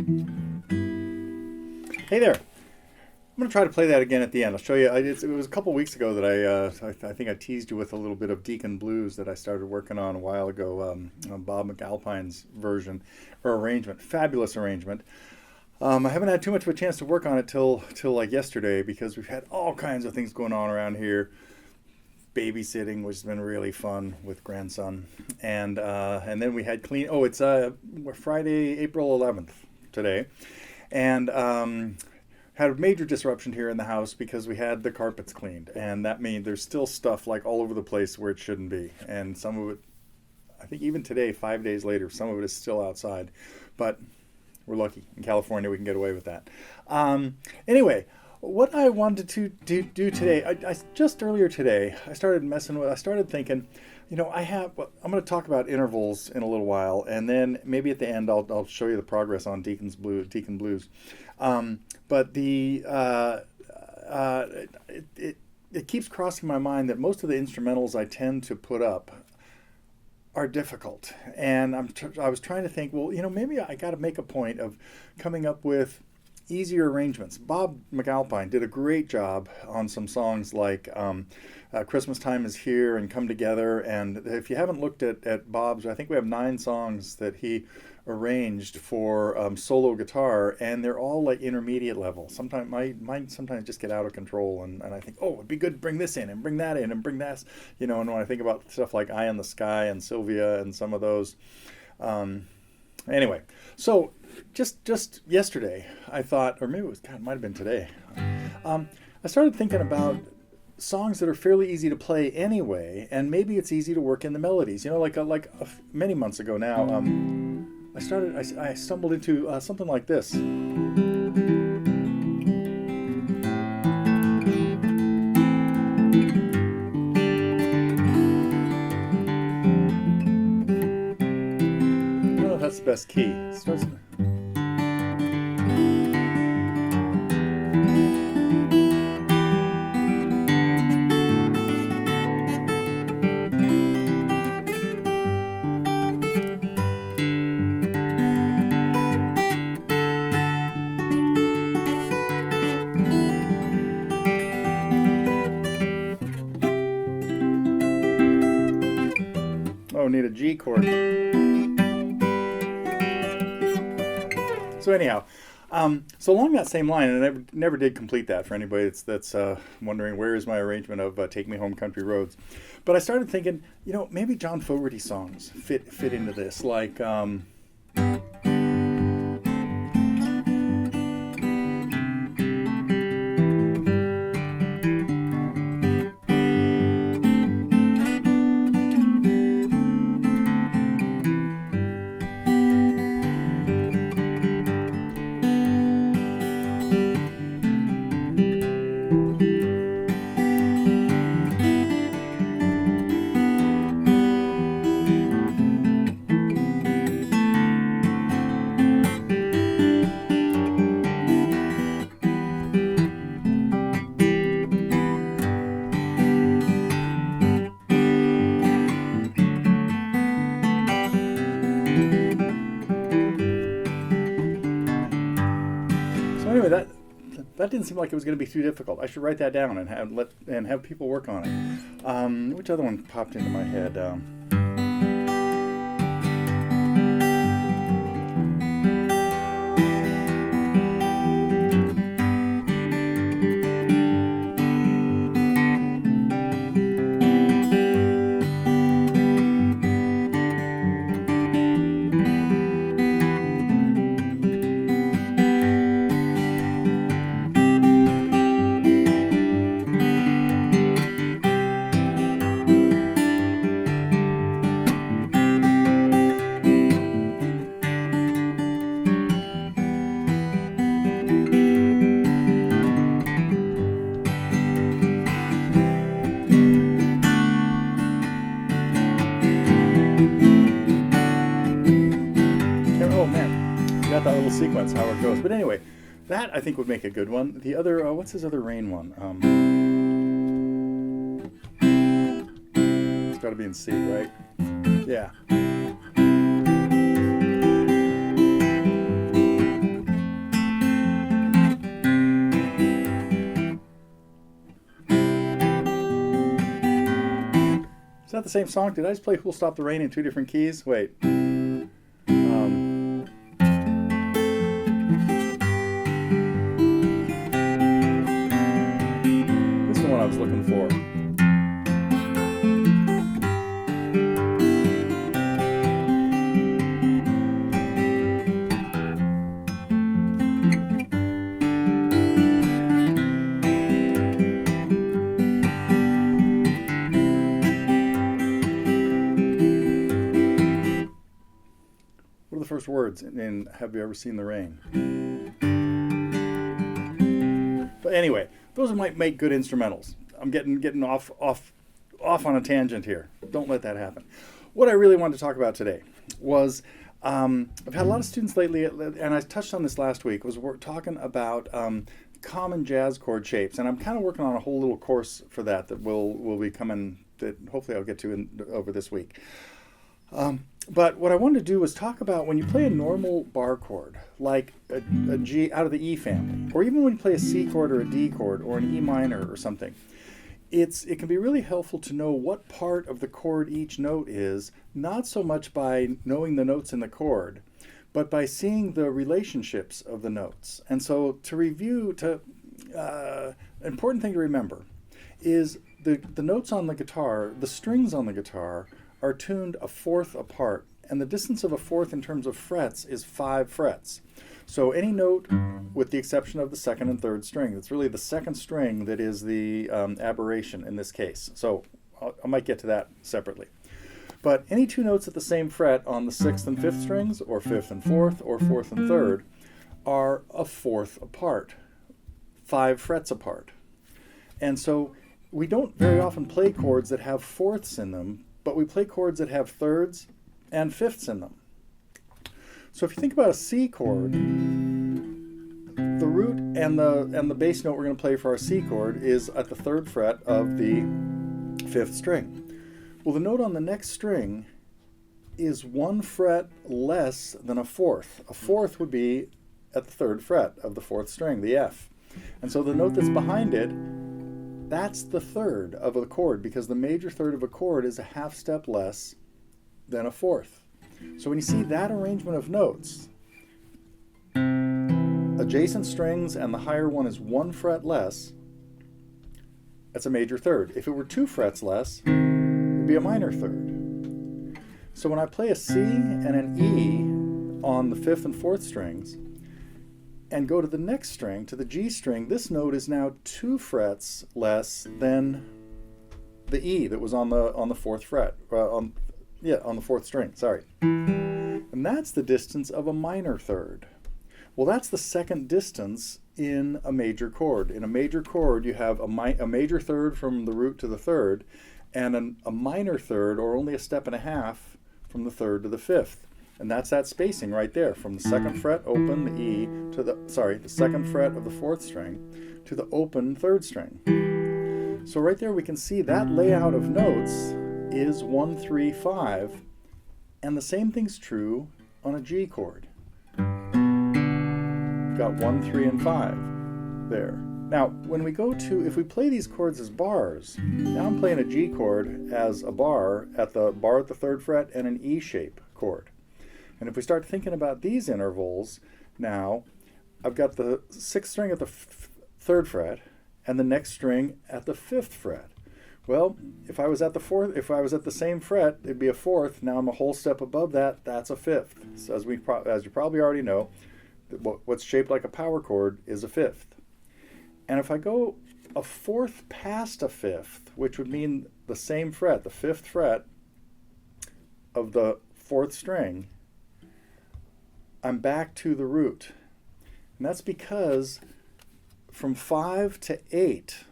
Hey there. I'm going to try to play that again at the end. I'll show you. It was a couple weeks ago that I think I teased you with a little bit of Deacon Blues that I started working on a while ago, on Bob McAlpine's version or arrangement. Fabulous arrangement. I haven't had too much of a chance to work on it till like yesterday because we've had all kinds of things going on around here. Babysitting, which has been really fun with grandson, and then we had clean. Oh, it's Friday, April 11th today, and had a major disruption here in the house because we had the carpets cleaned, and that means there's still stuff like all over the place where it shouldn't be, and some of it, I think even today, 5 days later, some of it is still outside, but we're lucky in California we can get away with that. Anyway, what I wanted to do today, I just earlier today, I started thinking, well, I'm going to talk about intervals in a little while, and then maybe at the end I'll show you the progress on Deacon Blues. But it keeps crossing my mind that most of the instrumentals I tend to put up are difficult, and I was trying to think, well, maybe I got to make a point of coming up with easier arrangements. Bob McAlpine did a great job on some songs like Christmas Time Is Here and Come Together, and if you haven't looked at Bob's, I think we have 9 songs that he arranged for solo guitar, and they're all like intermediate level. Sometimes mine sometimes just get out of control, and I think, oh, it'd be good to bring this in and bring that in and bring that, and when I think about stuff like Eye in the Sky and Sylvia and some of those. Anyway, so just yesterday, I thought, or maybe it might have been today, I started thinking about songs that are fairly easy to play anyway, and maybe it's easy to work in the melodies. Many months ago now, I stumbled into something like this. I don't know if that's the best key. It starts. Oh, need a G chord. So anyhow, so along that same line, and I never did complete that for anybody that's wondering where is my arrangement of "Take Me Home, Country Roads," but I started thinking, maybe John Fogerty songs fit into this, like. So anyway, that didn't seem like it was going to be too difficult. I should write that down and have people work on it. Which other one popped into my head? Got that little sequence, how it goes. But anyway, that I think would make a good one. The other, what's his other Rain one? It's got to be in C, right? Yeah. the same song? Did I just play Who'll Stop the Rain in two different keys? Wait. This is the one I was looking for. What are the first words in Have You Ever Seen the Rain? But anyway, those might make good instrumentals. I'm getting off on a tangent here. Don't let that happen. What I really wanted to talk about today was I've had a lot of students lately, and I touched on this last week, was we're talking about common jazz chord shapes, and I'm kind of working on a whole little course for that will be coming, that hopefully I'll get to over this week. But what I wanted to do was talk about when you play a normal bar chord, like a G out of the E family, or even when you play a C chord or a D chord or an E minor or something, it can be really helpful to know what part of the chord each note is, not so much by knowing the notes in the chord, but by seeing the relationships of the notes. And so to review, important thing to remember is the notes on the guitar, the strings on the guitar, are tuned a fourth apart, and the distance of a fourth in terms of frets is 5 frets. So any note, with the exception of the second and third string, it's really the second string that is the aberration in this case. So I might get to that separately. But any two notes at the same fret on the 6th and 5th strings, or 5th and 4th, or 4th and 3rd, are a fourth apart, 5 frets apart. And so we don't very often play chords that have fourths in them, but we play chords that have thirds and fifths in them. So if you think about a C chord, the root and the bass note we're going to play for our C chord is at the 3rd fret of the 5th string. Well, the note on the next string is 1 fret less than a fourth. A fourth would be at the 3rd fret of the 4th string, the F. And so the note that's behind it, that's the third of a chord, because the major third of a chord is a half step less than a fourth. So when you see that arrangement of notes, adjacent strings and the higher one is 1 fret less, that's a major third. If it were 2 frets less, it'd be a minor third. So when I play a C and an E on the 5th and 4th strings, and go to the next string, to the G string, this note is now 2 frets less than the E that was on the 4th fret, on the 4th string, sorry. And that's the distance of a minor third. Well, that's the second distance in a major chord. In a major chord, you have a major third from the root to the third, and a minor third, or only a step and a half, from the 3rd to the 5th. And that's that spacing right there, from the 2nd fret open, the E, to the 2nd fret of the 4th string, to the open 3rd string. So right there we can see that layout of notes is 1, 3, 5, and the same thing's true on a G chord. We've got 1, 3, and 5 there. Now, when we go to, if we play these chords as bars, now I'm playing a G chord as a bar at the 3rd fret and an E shape chord. And if we start thinking about these intervals, now I've got the 6th string at the 3rd fret and the next string at the 5th fret. Well, if I was at the same fret, it'd be a 4th. Now I'm a whole step above that. That's a 5th. So as you probably already know, what's shaped like a power chord is a 5th. And if I go a 4th past a 5th, which would mean the same fret, the 5th fret of the 4th string, I'm back to the root. And that's because from 5 to 8,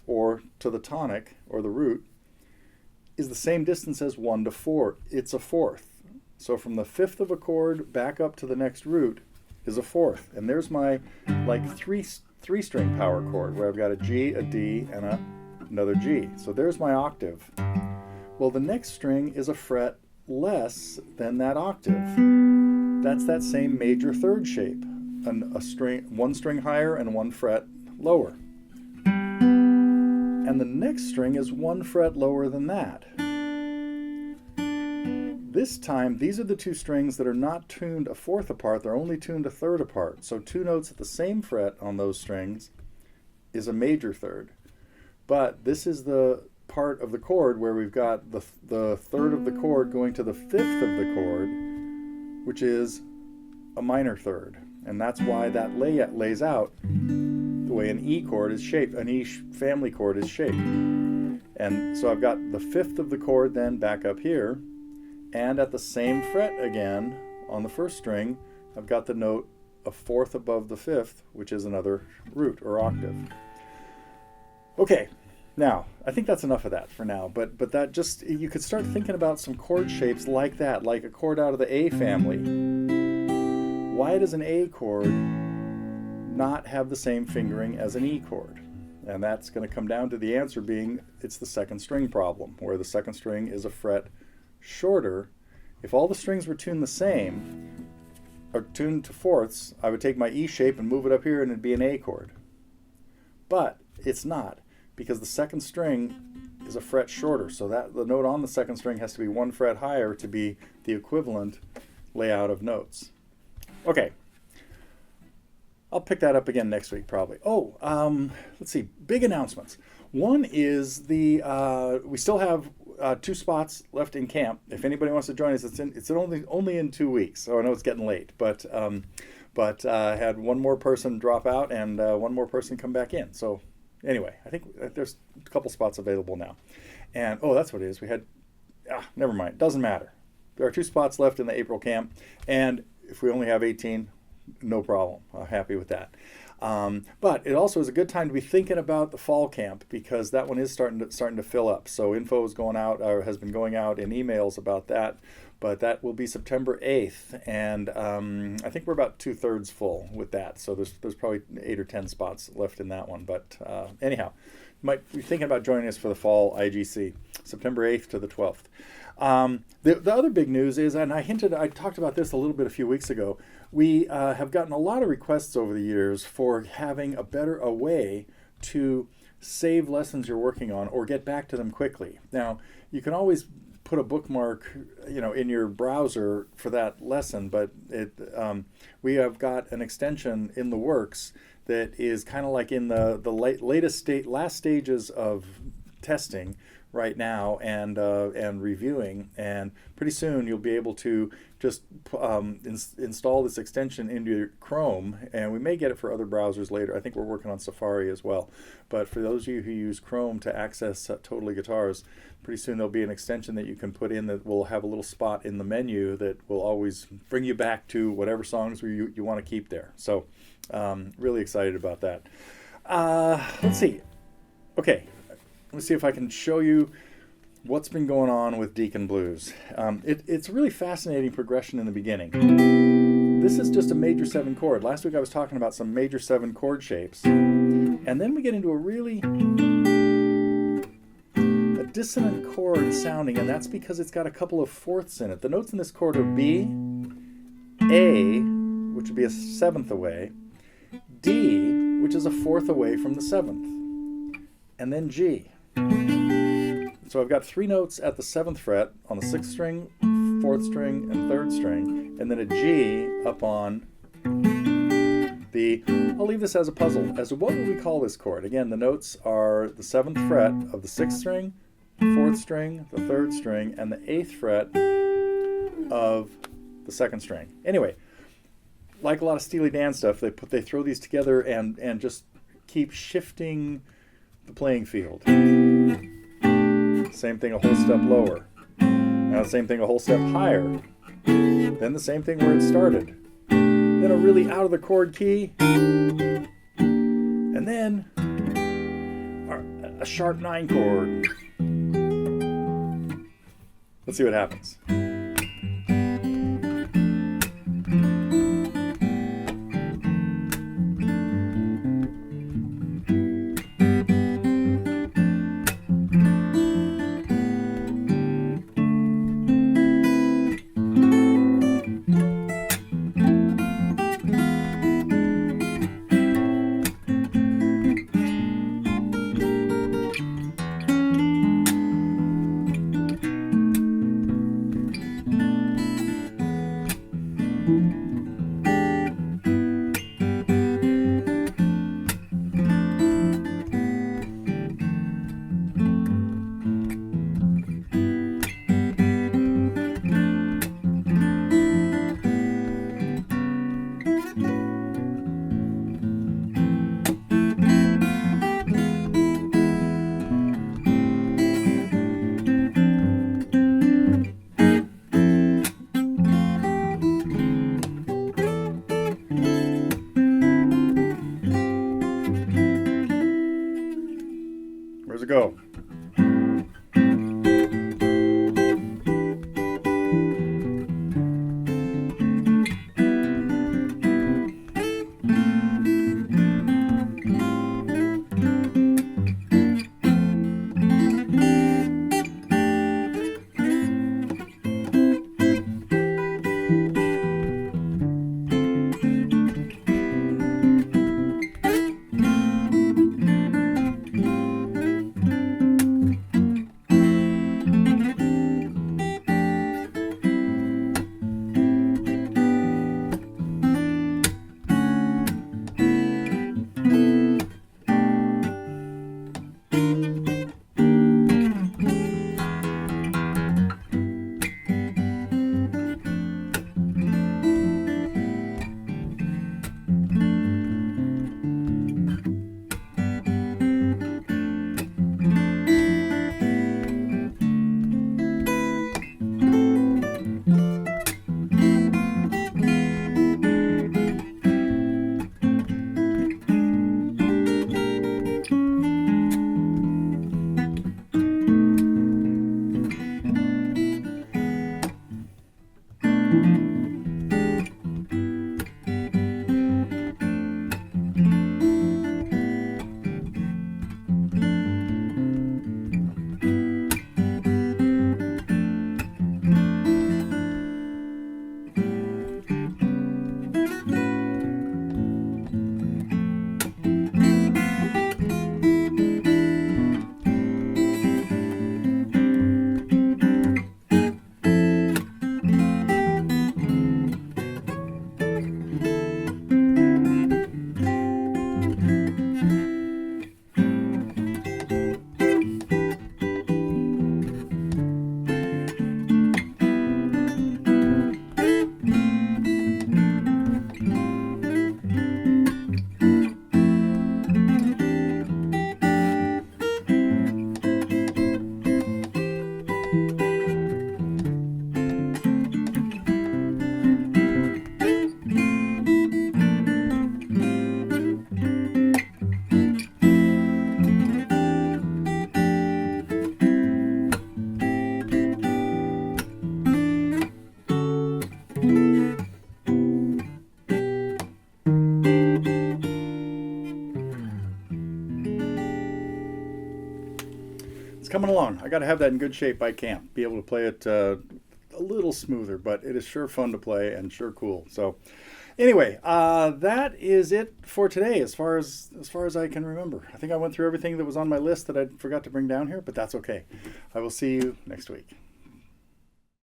or to the tonic, or the root, is the same distance as 1 to 4. It's a 4th. So from the 5th of a chord back up to the next root is a 4th. And there's my three-string power chord, where I've got a G, a D, and another G. So there's my octave. Well, the next string is a fret less than that octave. That's that same major third shape, one string higher and 1 fret lower. And the next string is 1 fret lower than that. This time, these are the two strings that are not tuned a fourth apart, they're only tuned a third apart. So two notes at the same fret on those strings is a major third. But this is the part of the chord where we've got the third of the chord going to the fifth of the chord, which is a minor third. And that's why that lays out the way an E chord is shaped, an E family chord is shaped. And so I've got the fifth of the chord then back up here, and at the same fret again on the first string, I've got the note a fourth above the fifth, which is another root or octave. Okay, now I think that's enough of that for now, but that just, you could start thinking about some chord shapes like that, like a chord out of the A family. Why does an A chord not have the same fingering as an E chord? And that's going to come down to the answer being it's the second string problem, where the second string is a fret shorter. If all the strings were tuned the same, or tuned to fourths, I would take my E shape and move it up here and it'd be an A chord. But it's not, because the second string is a fret shorter, so that the note on the second string has to be one fret higher to be the equivalent layout of notes. Okay. I'll pick that up again next week, probably. Let's see. Big announcements. One is we still have 2 spots left in camp. If anybody wants to join us, it's only in 2 weeks. So I know it's getting late, but I had one more person drop out and one more person come back in. So anyway, I think there's a couple spots available now. And that's what it is. We had never mind. Doesn't matter. There are 2 spots left in the April camp, and if we only have 18. No problem. I'm happy with that. But it also is a good time to be thinking about the fall camp, because that one is starting to fill up. So info is going out, or has been going out in emails about that. But that will be September 8th, and I think we're about 2/3 full with that. So there's probably 8 or 10 spots left in that one. But anyhow, you might be thinking about joining us for the fall IGC, September 8th to the 12th. The other big news is, and I talked about this a little bit a few weeks ago, we have gotten a lot of requests over the years for having a way to save lessons you're working on or get back to them quickly. Now, you can always put a bookmark, in your browser for that lesson, but we have got an extension in the works that is kind of like in the last stages of testing right now and reviewing, and pretty soon you'll be able to just install this extension into your Chrome, and we may get it for other browsers later. I think we're working on Safari as well, but for those of you who use Chrome to access Totally Guitars, pretty soon there'll be an extension that you can put in that will have a little spot in the menu that will always bring you back to whatever songs you want to keep there. So really excited about that. Let's see. Okay. Let's see if I can show you what's been going on with Deacon Blues. It's a really fascinating progression in the beginning. This is just a major 7 chord. Last week I was talking about some major 7 chord shapes. And then we get into a dissonant chord sounding, and that's because it's got a couple of fourths in it. The notes in this chord are B, A, which would be a 7th away, D, which is a 4th away from the 7th, and then G. So I've got 3 notes at the 7th fret on the 6th string, 4th string, and 3rd string, and then a G up on the, I'll leave this as a puzzle, as to what would we call this chord. Again, the notes are the 7th fret of the 6th string, 4th string, the 3rd string, and the 8th fret of the 2nd string. Anyway, like a lot of Steely Dan stuff, they throw these together and just keep shifting the playing field. Same thing a whole step lower. Now the same thing a whole step higher. Then the same thing where it started. Then a really out of the chord key. And then a sharp 9 chord. Let's see what happens. go. Coming along. I got to have that in good shape by camp. Be able to play it a little smoother, but it is sure fun to play and sure cool. So, anyway, that is it for today. As far as I can remember, I think I went through everything that was on my list that I forgot to bring down here, but that's okay. I will see you next week.